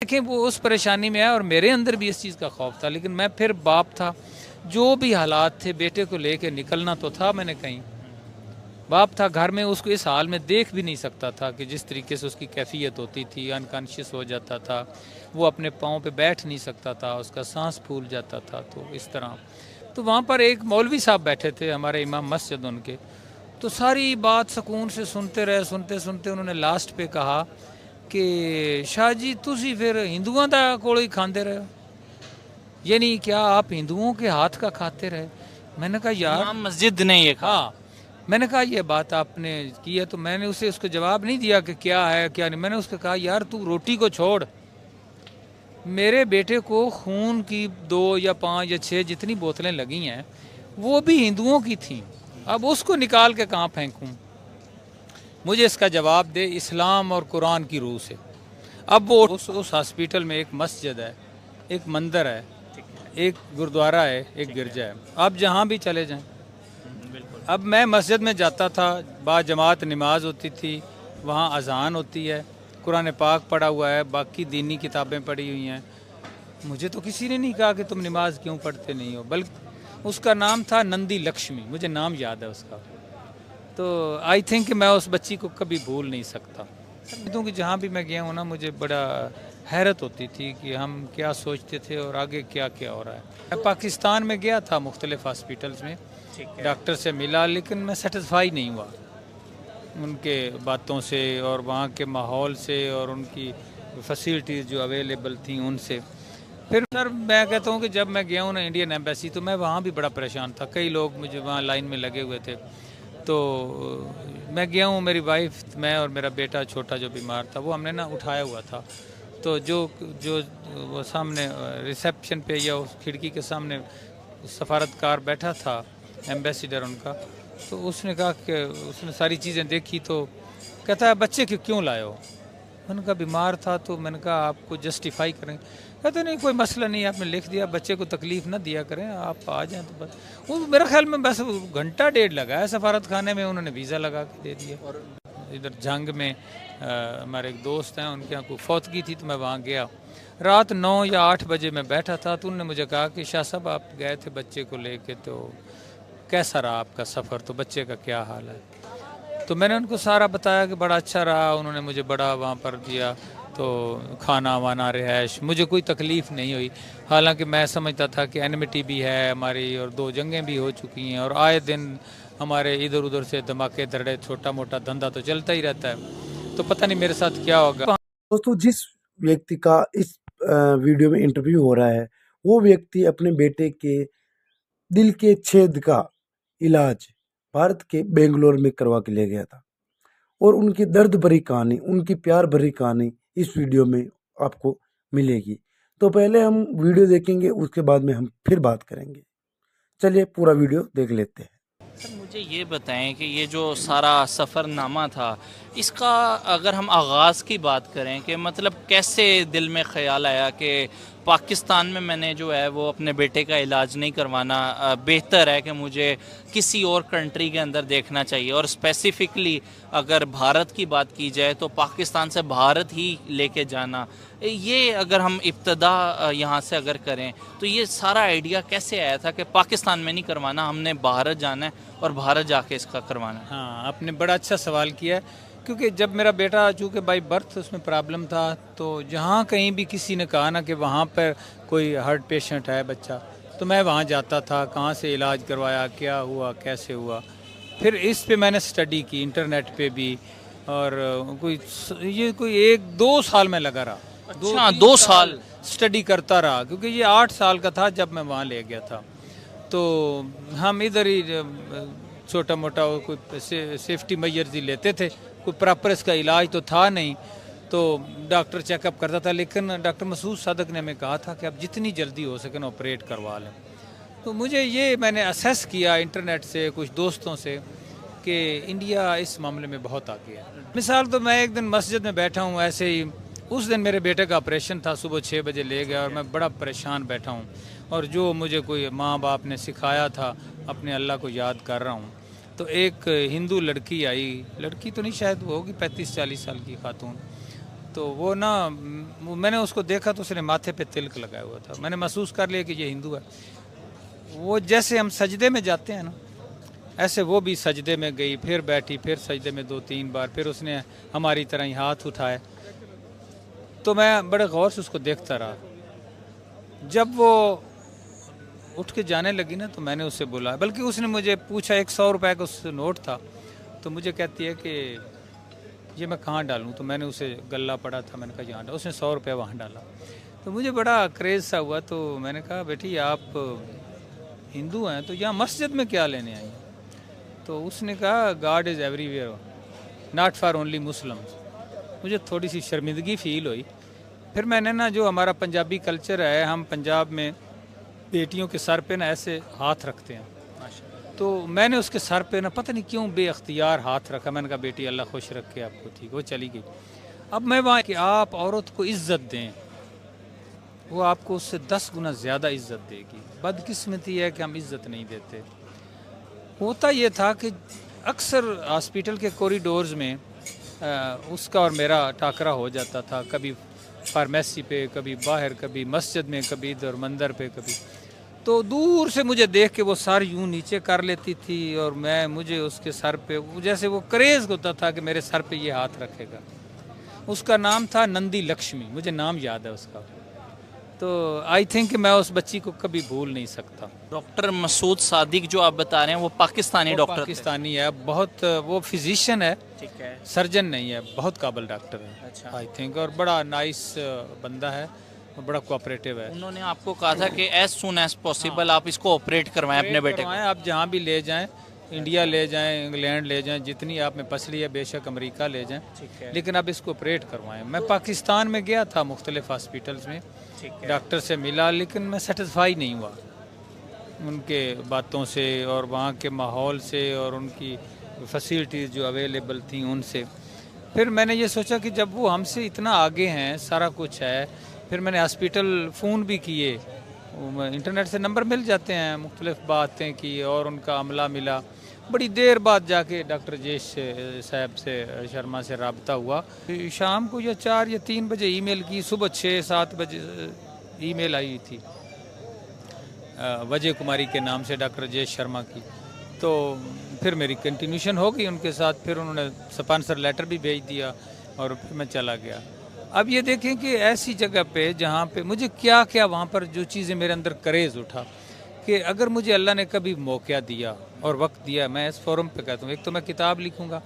देखें वो उस परेशानी में है और मेरे अंदर भी इस चीज़ का खौफ था, लेकिन मैं फिर बाप था, जो भी हालात थे बेटे को लेके निकलना तो था। मैंने कहीं बाप था घर में, उसको इस हाल में देख भी नहीं सकता था कि जिस तरीके से उसकी कैफियत होती थी, अनकॉन्शियस हो जाता था, वो अपने पाँव पे बैठ नहीं सकता था, उसका सांस फूल जाता था। तो इस तरह तो वहाँ पर एक मौलवी साहब बैठे थे, हमारे इमाम मस्जिद उनके, तो सारी बात सुकून से सुनते रहे। सुनते सुनते उन्होंने लास्ट पे कहा कि शाह जी तुसी फिर हिंदुओं का कोल ही खाते रहे हो, यानी क्या आप हिंदुओं के हाथ का खाते रहे। मैंने कहा यार, इमाम मस्जिद ने ये कहा। हाँ, मैंने कहा ये बात आपने की है। तो मैंने उसे उसको जवाब नहीं दिया कि क्या है क्या नहीं, मैंने उसको कहा यार तू रोटी को छोड़, मेरे बेटे को खून की 2 या 5 या 6 जितनी बोतलें लगी हैं वो भी हिंदुओं की थी, अब उसको निकाल के कहाँ फेंकूं। मुझे इसका जवाब दे इस्लाम और कुरान की रूह से। अब वो उस हॉस्पिटल में एक मस्जिद है, एक मंदिर है, एक गुरुद्वारा है, एक गिरजा है, आप जहाँ भी चले जाएं। अब मैं मस्जिद में जाता था, बाजमात नमाज होती थी, वहाँ अजान होती है, कुरान पाक पढ़ा हुआ है, बाकी दीनी किताबें पढ़ी हुई हैं। मुझे तो किसी ने नहीं कहा कि तुम नमाज क्यों पढ़ते नहीं हो, बल्कि उसका नाम था नंदी लक्ष्मी, मुझे नाम याद है उसका। तो आई थिंक मैं उस बच्ची को कभी भूल नहीं सकता। क्योंकि जहाँ भी मैं गया हूँ ना, मुझे बड़ा हैरत होती थी कि हम क्या सोचते थे और आगे क्या क्या हो रहा है। मैं पाकिस्तान में गया था मुख्तलिफ हॉस्पिटल्स में, डॉक्टर से मिला, लेकिन मैं सेटिस्फाई नहीं हुआ उनके बातों से और वहाँ के माहौल से और उनकी फैसिलिटीज़ जो अवेलेबल थी उनसे। फिर सर मैं कहता हूँ कि जब मैं गया हूँ ना इंडियन एम्बेसी, तो मैं वहाँ भी बड़ा परेशान था, कई लोग मुझे वहाँ लाइन में लगे हुए थे। तो मैं गया हूँ, मेरी वाइफ, मैं और मेरा बेटा छोटा जो बीमार था वो हमने ना उठाया हुआ था। तो जो जो वो सामने रिसेप्शन पे या उस खिड़की के सामने सफारतकार बैठा था, एम्बेसडर उनका, तो उसने कहा कि उसने सारी चीज़ें देखी, तो कहता है बच्चे क्यों लाए हो। मैंने कहा बीमार था। तो मैंने कहा आपको जस्टिफाई करें। कहते नहीं कोई मसला नहीं, आपने लिख दिया, बच्चे को तकलीफ़ ना दिया करें, आप आ जाएं। तो बस वो मेरे ख्याल में बस घंटा डेढ़ लगा है सफारत खाने में, उन्होंने वीज़ा लगा के दे दिया। और इधर जंग में हमारे एक दोस्त हैं, उनके यहाँ कोई फौतगी थी, तो मैं वहाँ गया। रात 9 या 8 बजे मैं बैठा था, तो उन्होंने मुझे कहा कि शाह साहब आप गए थे बच्चे को लेके, तो कैसा रहा आपका सफ़र, तो बच्चे का क्या हाल है। तो मैंने उनको सारा बताया कि बड़ा अच्छा रहा, उन्होंने मुझे बड़ा वहाँ पर दिया, तो खाना वाना रिहाइश, मुझे कोई तकलीफ़ नहीं हुई। हालांकि मैं समझता था कि एनिमिटी भी है हमारी और 2 जंगें भी हो चुकी हैं और आए दिन हमारे इधर उधर से धमाके धड़े, छोटा मोटा धंधा तो चलता ही रहता है, तो पता नहीं मेरे साथ क्या होगा। दोस्तों, जिस व्यक्ति का इस वीडियो में इंटरव्यू हो रहा है, वो व्यक्ति अपने बेटे के दिल के छेद का इलाज भारत के बेंगलोर में करवा के ले गया था और उनकी दर्द भरी कहानी, उनकी प्यार भरी कहानी इस वीडियो में आपको मिलेगी। तो पहले हम वीडियो देखेंगे, उसके बाद में हम फिर बात करेंगे। चलिए पूरा वीडियो देख लेते हैं। सर मुझे ये बताएं कि ये जो सारा सफ़रनामा था, इसका अगर हम आगाज़ की बात करें कि मतलब कैसे दिल में ख्याल आया कि पाकिस्तान में मैंने जो है वो अपने बेटे का इलाज नहीं करवाना, बेहतर है कि मुझे किसी और कंट्री के अंदर देखना चाहिए। और स्पेसिफ़िकली अगर भारत की बात की जाए तो पाकिस्तान से भारत ही लेके जाना, ये अगर हम इब्तदा यहाँ से अगर करें तो ये सारा आइडिया कैसे आया था कि पाकिस्तान में नहीं करवाना, हमने भारत जाना है और भारत जाके इसका करवाना है। हाँ, आपने बड़ा अच्छा सवाल किया है, क्योंकि जब मेरा बेटा चूँकि बाई बर्थ उसमें प्रॉब्लम था, तो जहाँ कहीं भी किसी ने कहा ना कि वहाँ पर कोई हार्ट पेशेंट है बच्चा, तो मैं वहाँ जाता था, कहाँ से इलाज करवाया, क्या हुआ, कैसे हुआ। फिर इस पे मैंने स्टडी की इंटरनेट पे भी, और कोई 1-2 साल में लगा रहा। अच्छा, 2 साल स्टडी करता रहा, क्योंकि ये 8 साल का था जब मैं वहाँ ले गया था। तो हम इधर ही छोटा मोटा कोई सेफ्टी मेजर्स ही लेते थे, कोई प्रॉपर इसका इलाज तो था नहीं। तो डॉक्टर चेकअप करता था, लेकिन डॉक्टर मसूद सादक ने हमें कहा था कि आप जितनी जल्दी हो सके ना ऑपरेट करवा लें। तो मुझे ये मैंने असेस किया इंटरनेट से, कुछ दोस्तों से, कि इंडिया इस मामले में बहुत आगे है। मिसाल तो मैं एक दिन मस्जिद में बैठा हूँ ऐसे ही, उस दिन मेरे बेटे का ऑपरेशन था, सुबह 6 बजे ले गया और मैं बड़ा परेशान बैठा हूँ, और जो मुझे कोई माँ बाप ने सिखाया था अपने अल्लाह को याद कर रहा हूँ। तो एक हिंदू लड़की आई, लड़की तो नहीं शायद वो होगी 35-40 साल की खातून, तो वो ना मैंने उसको देखा तो उसने माथे पे तिलक लगाया हुआ था। मैंने महसूस कर लिया कि ये हिंदू है। वो जैसे हम सजदे में जाते हैं ना, ऐसे वो भी सजदे में गई, फिर बैठी, फिर सजदे में 2-3 बार, फिर उसने हमारी तरह ही हाथ उठाए। तो मैं बड़े गौर से उसको देखता रहा। जब वो उठ के जाने लगी ना तो मैंने उससे बोला, बल्कि उसने मुझे पूछा, 100 रुपए का उस नोट था, तो मुझे कहती है कि ये मैं कहाँ डालूँ। तो मैंने उसे गल्ला पड़ा था, मैंने कहा यहाँ डाल। उसने 100 रुपये वहाँ डाला। तो मुझे बड़ा क्रेज़ सा हुआ। तो मैंने कहा बेटी आप हिंदू हैं तो यहाँ मस्जिद में क्या लेने आई हैं? तो उसने कहा God is everywhere not for only Muslims. मुझे थोड़ी सी शर्मिंदगी फील हुई। फिर मैंने ना, जो हमारा पंजाबी कल्चर है, हम पंजाब में बेटियों के सर पे ना ऐसे हाथ रखते हैं, तो मैंने उसके सर पे ना पता नहीं क्यों बेअख्तियार हाथ रखा। मैंने कहा बेटी अल्लाह खुश रखे आपको, ठीक। वो चली गई। अब मैं वहाँ कि आप औरत को इज्जत दें, वो आपको उससे 10 गुना ज़्यादा इज्जत देगी। बदकिस्मती है कि हम इज्जत नहीं देते। होता ये था कि अक्सर हॉस्पिटल के कॉरिडोर्स में उसका और मेरा टाकरा हो जाता था, कभी फार्मेसी पे, कभी बाहर, कभी मस्जिद में, कभी इधर मंदिर पे, कभी। तो दूर से मुझे देख के वो सर यूं नीचे कर लेती थी और मुझे उसके सर पे जैसे वो क्रेज़ होता था कि मेरे सर पे ये हाथ रखेगा। उसका नाम था नंदी लक्ष्मी, मुझे नाम याद है उसका। तो आई थिंक मैं उस बच्ची को कभी भूल नहीं सकता। डॉक्टर मसूद सादिक जो आप बता रहे हैं वो पाकिस्तानी डॉक्टर थे। पाकिस्तानी है, बहुत वो फिजिशियन है, ठीक है, सर्जन नहीं है, बहुत काबिल डॉक्टर है। अच्छा। आई थिंक, और बड़ा नाइस बंदा है, बड़ा कोऑपरेटिव है। उन्होंने आपको कहा था कि एज सुन एज पॉसिबल आप इसको ऑपरेट करवाएं अपने बेटे को। आप जहाँ भी ले जाएं, इंडिया ले जाएं, इंग्लैंड ले जाएं, जितनी आप में पसली है बेशक अमेरिका ले जाएं, ठीक है, लेकिन अब इसको ऑपरेट करवाएं। मैं पाकिस्तान में गया था मुख्तलिफ हॉस्पिटल्स में, ठीक है, डॉक्टर से मिला, लेकिन मैं सेटिस्फाई नहीं हुआ उनके बातों से और वहाँ के माहौल से और उनकी फैसिलिटीज़ जो अवेलेबल थी उनसे। फिर मैंने ये सोचा कि जब वो हमसे इतना आगे हैं, सारा कुछ है, फिर मैंने हॉस्पिटल फ़ोन भी किए, इंटरनेट से नंबर मिल जाते हैं, मुख्तलिफ बातें की और उनका अमला मिला। बड़ी देर बाद जाके डॉक्टर जेश साहब से, शर्मा से रब्ता हुआ। शाम को या 4 या 3 बजे ईमेल की, सुबह 6-7 बजे ईमेल आई थी वजह कुमारी के नाम से, डॉक्टर जेश शर्मा की। तो फिर मेरी कंटिन्यूशन हो गई उनके साथ। फिर उन्होंने स्पॉन्सर लेटर भी भेज दिया और फिर मैं चला गया। अब ये देखें कि ऐसी जगह पे जहाँ पे मुझे क्या क्या वहाँ पर जो चीज़ें मेरे अंदर करेज़ उठा कि अगर मुझे अल्लाह ने कभी मौका दिया और वक्त दिया, मैं इस फोरम पे कहता हूँ, एक तो मैं किताब लिखूँगा,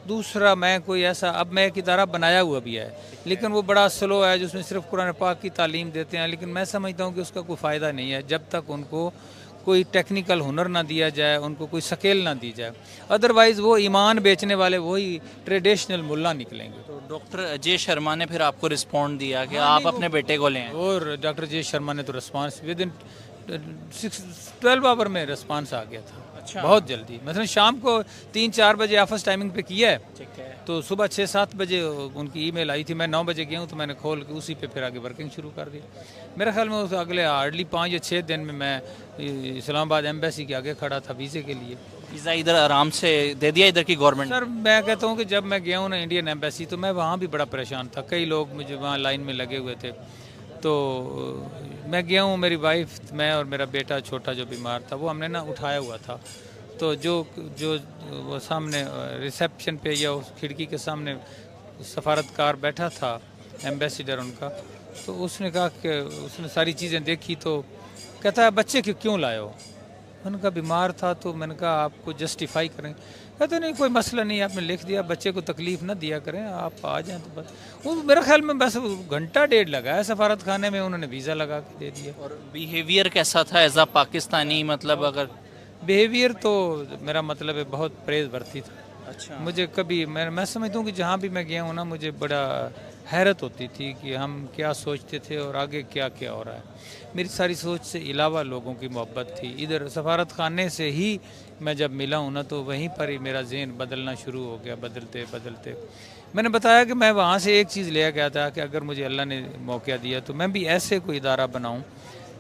दूसरा मैं कोई ऐसा, अब मैं एक इदारा बनाया हुआ भी है लेकिन वो बड़ा स्लो है, जिसमें सिर्फ कुरान पाक की तालीम देते हैं, लेकिन मैं समझता हूँ कि उसका कोई फ़ायदा नहीं है जब तक उनको कोई टेक्निकल हुनर ना दिया जाए, उनको कोई स्केल ना दी जाए। अदरवाइज़ वो ईमान बेचने वाले वही ट्रेडिशनल मुल्ला निकलेंगे। तो डॉक्टर अजय शर्मा ने फिर आपको रिस्पॉन्ड दिया कि आप अपने बेटे को लें, और डॉक्टर अजय शर्मा ने तो रिस्पांस विद इन 12 आवर में रिस्पांस आ गया था। अच्छा, बहुत जल्दी, मतलब शाम को 3-4 बजे ऑफिस टाइमिंग पे किया है, ठीक है, तो सुबह 6-7 बजे उनकी ईमेल आई थी। मैं 9 बजे गया हूँ तो मैंने खोल के उसी पे फिर आगे वर्किंग शुरू कर दी। मेरे ख्याल में उस अगले हार्डली 5 या 6 दिन में मैं इस्लामाबाद एम्बेसी के आगे खड़ा था वीज़े के लिए। वीज़ा इधर आराम से दे दिया इधर की गवर्नमेंट? सर मैं कहता हूँ कि जब मैं गया हूँ ना इंडियन एम्बेसी, तो मैं वहाँ भी बड़ा परेशान था। कई लोग मुझे वहाँ लाइन में लगे हुए थे। तो मैं गया हूँ, मेरी वाइफ, मैं और मेरा बेटा छोटा जो बीमार था वो हमने ना उठाया हुआ था। तो जो वो सामने रिसेप्शन पे या उस खिड़की के सामने सफारतकार बैठा था, एम्बेसडर उनका, तो उसने कहा कि उसने सारी चीज़ें देखी तो कहता है बच्चे क्यों लाए हो? मैंने कहा बीमार था। तो मैंने कहा आपको जस्टिफाई करें? कहते नहीं कोई मसला नहीं, आपने लिख दिया, बच्चे को तकलीफ़ ना दिया करें, आप आ जाएं तो बस। वो मेरे ख्याल में बस घंटा डेढ़ लगा है सफारत खाने में, उन्होंने वीज़ा लगा के दे दिया। और बिहेवियर कैसा था एज अ पाकिस्तानी? मतलब अगर बिहेवियर तो मेरा मतलब है बहुत प्रेज भरती था। अच्छा, मुझे कभी मैं समझता हूँ कि जहाँ भी मैं गया हूँ ना, मुझे बड़ा हैरत होती थी कि हम क्या सोचते थे और आगे क्या क्या हो रहा है। मेरी सारी सोच से अलावा लोगों की मोहब्बत थी। इधर सफारत खाने से ही मैं जब मिला हूँ ना, तो वहीं पर ही मेरा ज़हन बदलना शुरू हो गया, बदलते बदलते। मैंने बताया कि मैं वहाँ से एक चीज़ ले गया था कि अगर मुझे अल्लाह ने मौका दिया तो मैं भी ऐसे कोई इदारा बनाऊँ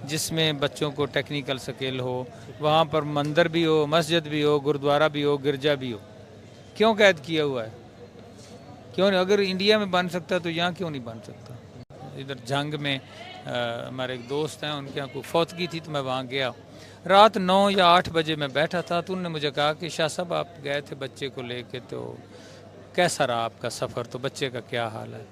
जिसमें बच्चों को टेक्निकल स्किल हो, वहाँ पर मंदिर भी हो, मस्जिद भी हो, गुरुद्वारा भी हो, गिरजा भी हो। क्यों कैद किया हुआ है? क्यों नहीं, अगर इंडिया में बन सकता तो यहाँ क्यों नहीं बन सकता। इधर जंग में हमारे एक दोस्त हैं, उनके यहाँ कोई फौतगी थी तो मैं वहाँ गया। रात 9 या 8 बजे मैं बैठा था तो उन्होंने मुझे कहा कि शाह साहब आप गए थे बच्चे को लेके, तो कैसा रहा आपका सफ़र, तो बच्चे का क्या हाल है।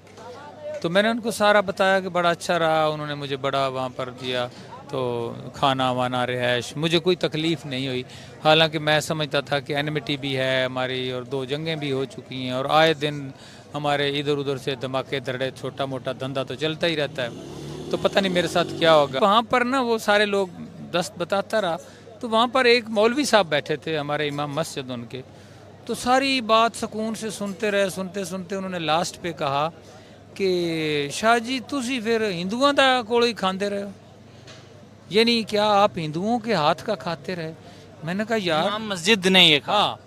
तो मैंने उनको सारा बताया कि बड़ा अच्छा रहा, उन्होंने मुझे बड़ा वहाँ पर दिया, तो खाना वाना रिहाइश, मुझे कोई तकलीफ़ नहीं हुई। हालांकि मैं समझता था कि एनिमिटी भी है हमारी और 2 जंगें भी हो चुकी हैं और आए दिन हमारे इधर उधर से धमाके धड़े, छोटा मोटा धंधा तो चलता ही रहता है, तो पता नहीं मेरे साथ क्या होगा। वहाँ पर ना वो सारे लोग दस्त बताता रहा, तो वहाँ पर एक मौलवी साहब बैठे थे, हमारे इमाम मस्जिद उनके, तो सारी बात सुकून से सुनते रहे। सुनते सुनते उन्होंने लास्ट पे कहा कि शाह जी तुसी फिर हिंदुओं का कोल ही खाते रहे हो, यानी क्या आप हिंदुओं के हाथ का खाते रहे। मैंने कहा यार, इमाम मस्जिद ने ये कहा। हाँ,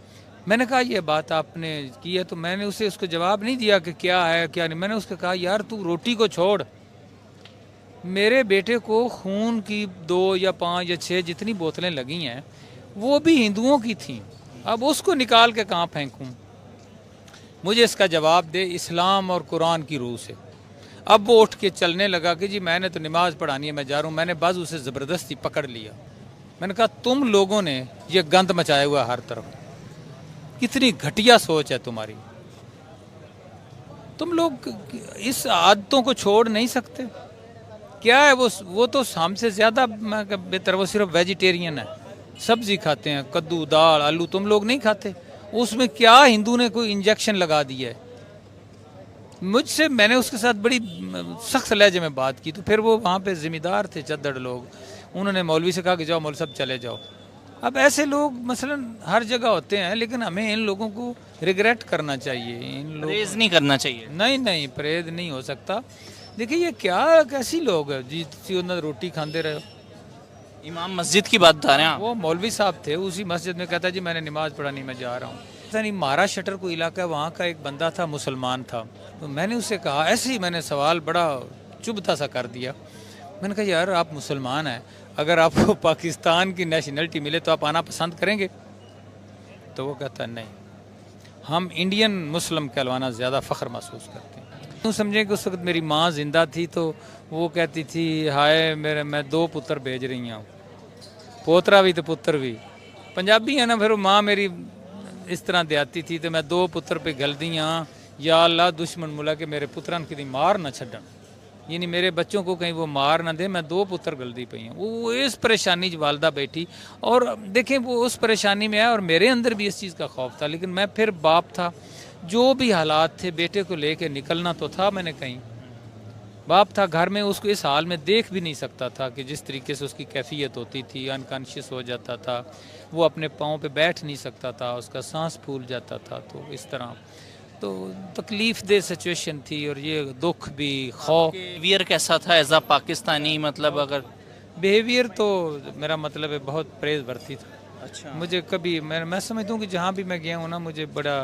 मैंने कहा ये बात आपने की है, तो मैंने उसे उसको जवाब नहीं दिया कि क्या है क्या नहीं। मैंने उसको कहा यार तू रोटी को छोड़, मेरे बेटे को खून की 2 या 5 या 6 जितनी बोतलें लगी हैं वो भी हिंदुओं की थी, अब उसको निकाल के कहाँ फेंकूं। मुझे इसका जवाब दे इस्लाम और कुरान की रूह से। अब वो उठ के चलने लगा कि जी मैंने तो नमाज़ पढ़ानी है, मैं जा रहा हूँ। मैंने बाजू से ज़बरदस्ती पकड़ लिया। मैंने कहा तुम लोगों ने ये गंद मचाया हुआ हर तरफ, कितनी घटिया सोच है तुम्हारी, तुम लोग इस आदतों को छोड़ नहीं सकते। क्या है वो तो हमसे ज़्यादा बेहतर, वो सिर्फ वेजिटेरियन है, सब्जी खाते हैं, कद्दू दाल आलू, तुम लोग नहीं खाते। उसमें क्या हिंदू ने कोई इंजेक्शन लगा दिया है। मुझसे, मैंने उसके साथ बड़ी सख्त लहजे में बात की, तो फिर वो वहाँ पे ज़िम्मेदार थे चद्दड़ लोग, उन्होंने मौलवी से कहा कि जाओ मौलवी साहब चले जाओ। अब ऐसे लोग मसलन हर जगह होते हैं, लेकिन हमें इन लोगों को रिग्रेट करना चाहिए। इन लोग परहेज नहीं करना चाहिए। नहीं नहीं, परहेज नहीं हो सकता। देखिए ये क्या कैसी लोग है जी, उन्होंने रोटी खाते रहे हो। इमाम मस्जिद की बात बता रहे हैं आप। वो मौलवी साहब थे, उसी मस्जिद में कहता जी मैंने नमाज़ पढ़ानी, मैं जा रहा हूँ। ऐसा नहीं, मारा शटर को इलाका है, वहाँ का एक बंदा था मुसलमान था, तो मैंने उससे कहा, ऐसे ही मैंने सवाल बड़ा चुभता सा कर दिया। मैंने कहा यार आप मुसलमान हैं, अगर आपको पाकिस्तान की नेशनलिटी मिले तो आप आना पसंद करेंगे। तो वो कहता नहीं, हम इंडियन मुस्लिम कहलवाना ज़्यादा फ़ख्र महसूस करते हैं। तुम समझें कि उस वक्त मेरी माँ जिंदा थी, तो वो कहती थी हाय मेरे, मैं 2 पुत्र भेज रही हूँ, पोतरा भी तो पुत्र भी। पंजाबी है ना, फिर माँ मेरी इस तरह देती थी, तो मैं 2 पुत्र पे गलती हाँ, या अल्लाह दुश्मन मुला के मेरे पुत्रां की मार ना छड्डन, यानी मेरे बच्चों को कहीं वो मार ना दे, मैं 2 पुत्र गलती पई हूँ। वो इस परेशानी च वालदा बैठी, और देखें वो उस परेशानी में है, और मेरे अंदर भी इस चीज़ का खौफ था, लेकिन मैं फिर बाप था, जो भी हालात थे बेटे को लेके निकलना तो था। मैंने कहीं बाप था घर में, उसको इस हाल में देख भी नहीं सकता था कि जिस तरीके से उसकी कैफियत होती थी, अनकॉन्शियस हो जाता था, वो अपने पाँव पे बैठ नहीं सकता था, उसका सांस फूल जाता था, तो इस तरह तो तकलीफ दे सिचुएशन थी, और ये दुख भी, खौफ। बिहेवियर कैसा था एज अ पाकिस्तानी, मतलब अगर बिहेवियर तो मेरा मतलब है बहुत प्रेज भरती था। अच्छा, मुझे कभी मैं समझता हूँ कि जहाँ भी मैं गया हूँ ना, मुझे बड़ा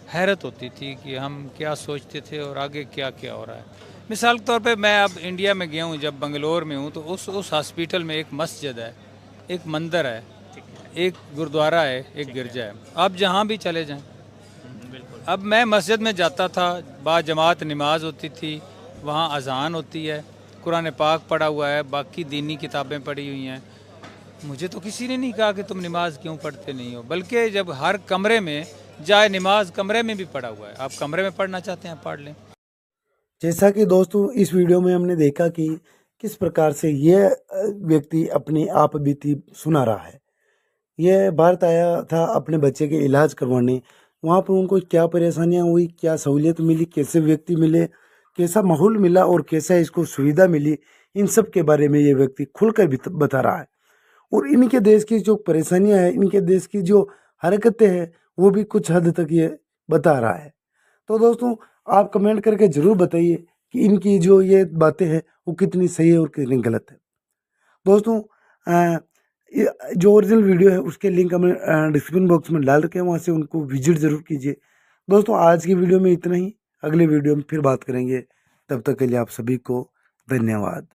हैरत होती थी कि हम क्या सोचते थे और आगे क्या क्या हो रहा है। मिसाल के तौर पे मैं अब इंडिया में गया हूँ, जब बंगलोर में हूँ, तो उस हॉस्पिटल में एक मस्जिद है, एक मंदिर है, एक गुरुद्वारा है, एक गिरजा है। आप जहाँ भी चले जाएं, अब मैं मस्जिद में जाता था, बाजमात नमाज होती थी, वहाँ अजान होती है, कुरान पाक पढ़ा हुआ है, बाकी दीनी किताबें पढ़ी हुई हैं। मुझे तो किसी ने नहीं कहा कि तुम नमाज क्यों पढ़ते नहीं हो, बल्कि जब हर कमरे में जाए, नमाज कमरे में भी पढ़ा हुआ है, आप कमरे में पढ़ना चाहते हैं पढ़ लें। जैसा कि दोस्तों इस वीडियो में हमने देखा कि किस प्रकार से ये व्यक्ति अपनी आप बीती सुना रहा है। यह भारत आया था अपने बच्चे के इलाज करवाने, वहाँ पर उनको क्या परेशानियाँ हुई, क्या सहूलियत मिली, कैसे व्यक्ति मिले, कैसा माहौल मिला और कैसा इसको सुविधा मिली, इन सब के बारे में ये व्यक्ति खुलकर भी बता रहा है। और इनके देश की जो परेशानियां हैं, इनके देश की जो हरकतें हैं, वो भी कुछ हद तक ये बता रहा है। तो दोस्तों आप कमेंट करके ज़रूर बताइए कि इनकी जो ये बातें हैं वो कितनी सही है और कितनी गलत है। दोस्तों जो ओरिजिनल वीडियो है उसके लिंक हमें डिस्क्रिप्शन बॉक्स में डाल रखे हैं, वहाँ से उनको विजिट ज़रूर कीजिए। दोस्तों आज की वीडियो में इतना ही, अगले वीडियो में फिर बात करेंगे। तब तक के लिए आप सभी को धन्यवाद।